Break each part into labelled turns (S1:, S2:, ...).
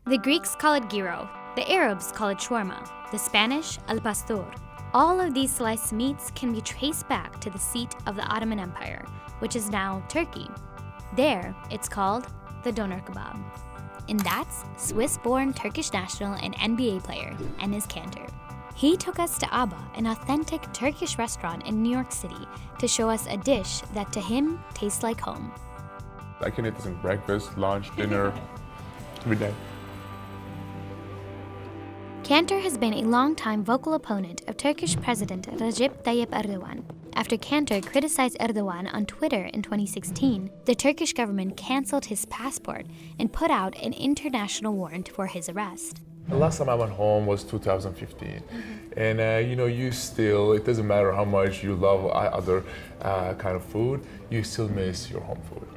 S1: The Greeks call it gyro, the Arabs call it shawarma, the Spanish al pastor. All of these sliced meats can be traced back to the seat of the Ottoman Empire, which is now Turkey. There, it's called the Döner Kebab. And that's Swiss-born Turkish national and NBA player Enes Kanter. He took us to Abba, an authentic Turkish restaurant in New York City, to show us a dish that to him tastes like home.
S2: I can eat this in breakfast, lunch, dinner, every day.
S1: Kanter has been a longtime vocal opponent of Turkish President Recep Tayyip Erdogan. After Kanter criticized Erdogan on Twitter in 2016, the Turkish government canceled his passport and put out an international warrant for his arrest.
S2: The last time I went home was 2015. And it doesn't matter how much you love other kind of food, you still miss your home food.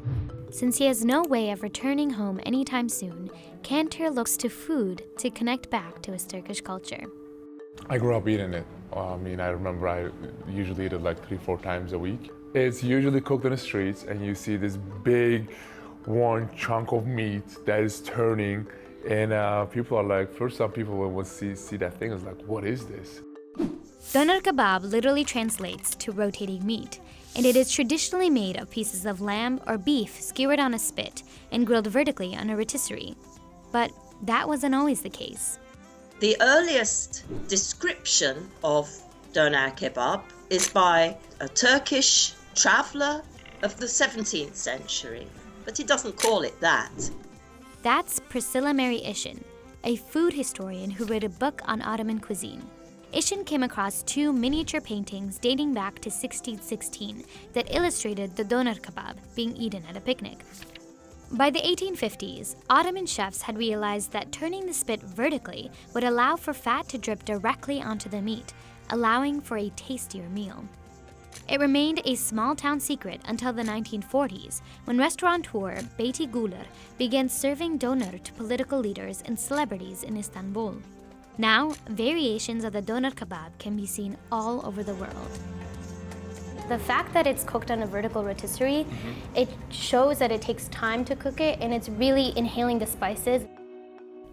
S1: Since he has no way of returning home anytime soon, Kanter looks to food to connect back to his Turkish culture.
S2: I grew up eating it. I remember I usually eat it like 3-4 times a week. It's usually cooked in the streets, and you see this big one chunk of meat that is turning, and people are like, first time people will see that thing, is like, what is this?
S1: Döner Kebab literally translates to rotating meat, and it is traditionally made of pieces of lamb or beef skewered on a spit and grilled vertically on a rotisserie. But that wasn't always the case.
S3: The earliest description of Döner Kebab is by a Turkish traveler of the 17th century, but he doesn't call it that.
S1: That's Priscilla Mary Ishin, a food historian who wrote a book on Ottoman cuisine. Ishin came across 2 miniature paintings dating back to 1616 that illustrated the Döner Kebab being eaten at a picnic. By the 1850s, Ottoman chefs had realized that turning the spit vertically would allow for fat to drip directly onto the meat, allowing for a tastier meal. It remained a small-town secret until the 1940s, when restaurateur Beyti Guler began serving doner to political leaders and celebrities in Istanbul. Now, variations of the Döner Kebab can be seen all over the world. The fact that it's cooked on a vertical rotisserie, it shows that it takes time to cook it, and it's really inhaling the spices.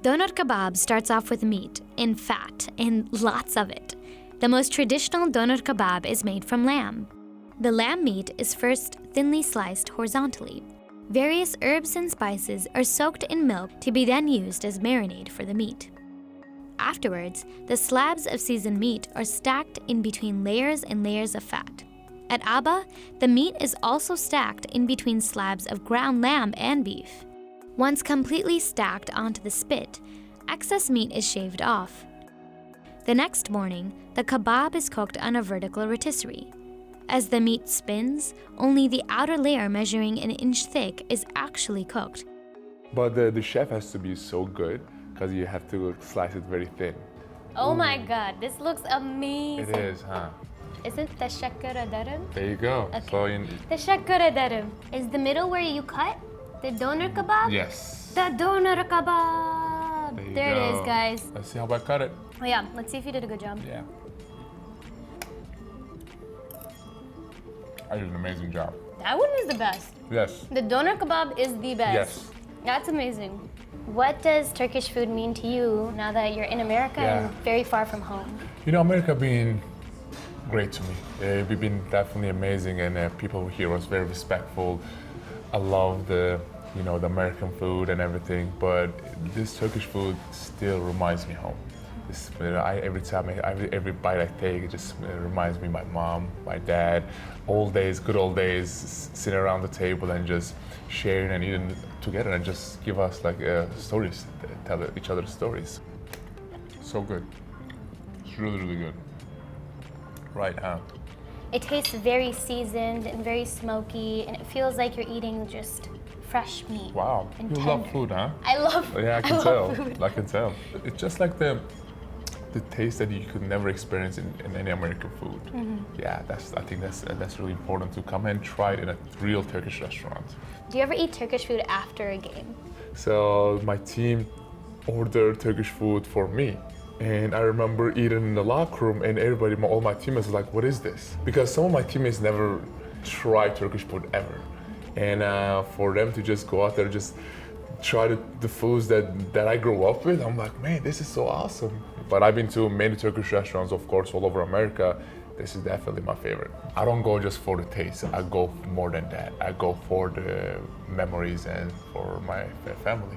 S1: Döner Kebab starts off with meat and fat, and lots of it. The most traditional Döner Kebab is made from lamb. The lamb meat is first thinly sliced horizontally. Various herbs and spices are soaked in milk to be then used as marinade for the meat. Afterwards, the slabs of seasoned meat are stacked in between layers and layers of fat. At Abba, the meat is also stacked in between slabs of ground lamb and beef. Once completely stacked onto the spit, excess meat is shaved off. The next morning, the kebab is cooked on a vertical rotisserie. As the meat spins, only the outer layer measuring an inch thick is actually cooked.
S2: But the chef has to be so good, because you have to slice it very thin.
S1: Oh my God, this looks amazing.
S2: It is, huh?
S1: Is it teşekkür ederim?
S2: There you go.
S1: Okay.
S2: So
S1: Teşekkür ederim. Is the middle where you cut the doner kebab?
S2: yes.
S1: The doner kebab.
S2: There you
S1: There it
S2: go.
S1: is, guys.
S2: Let's see how I cut it.
S1: Oh yeah, let's see if you did a good job.
S2: Yeah. I did an amazing job.
S1: That one is the best.
S2: Yes.
S1: The doner kebab is the best.
S2: Yes.
S1: That's amazing. What does Turkish food mean to you now that you're in America
S2: Yeah.
S1: and very far from home?
S2: America been great to me. We've been definitely amazing, and people here was very respectful. I love the American food and everything, but this Turkish food still reminds me home. Every bite I take, it just reminds me of my mom, my dad, good old days, sitting around the table and just sharing and eating together, and just give us stories, tell each other stories. So good. It's really, really good. Right, huh?
S1: It tastes very seasoned and very smoky, and it feels like you're eating just fresh meat.
S2: Wow,
S1: and
S2: you
S1: tender.
S2: love food, huh?
S1: I love.
S2: Yeah, I can
S1: love
S2: tell.
S1: food.
S2: I can tell. It's just like the taste that you could never experience in any American food. Yeah, I think that's really important to come and try it in a real Turkish restaurant.
S1: Do you ever eat Turkish food after a game?
S2: So my team ordered Turkish food for me. And I remember eating in the locker room, and all my teammates were like, what is this? Because some of my teammates never tried Turkish food ever. And for them to just go out there, just try the foods that I grew up with, I'm like, man, this is so awesome. But I've been to many Turkish restaurants, of course, all over America. This is definitely my favorite. I don't go just for the taste. I go more than that. I go for the memories and for my family.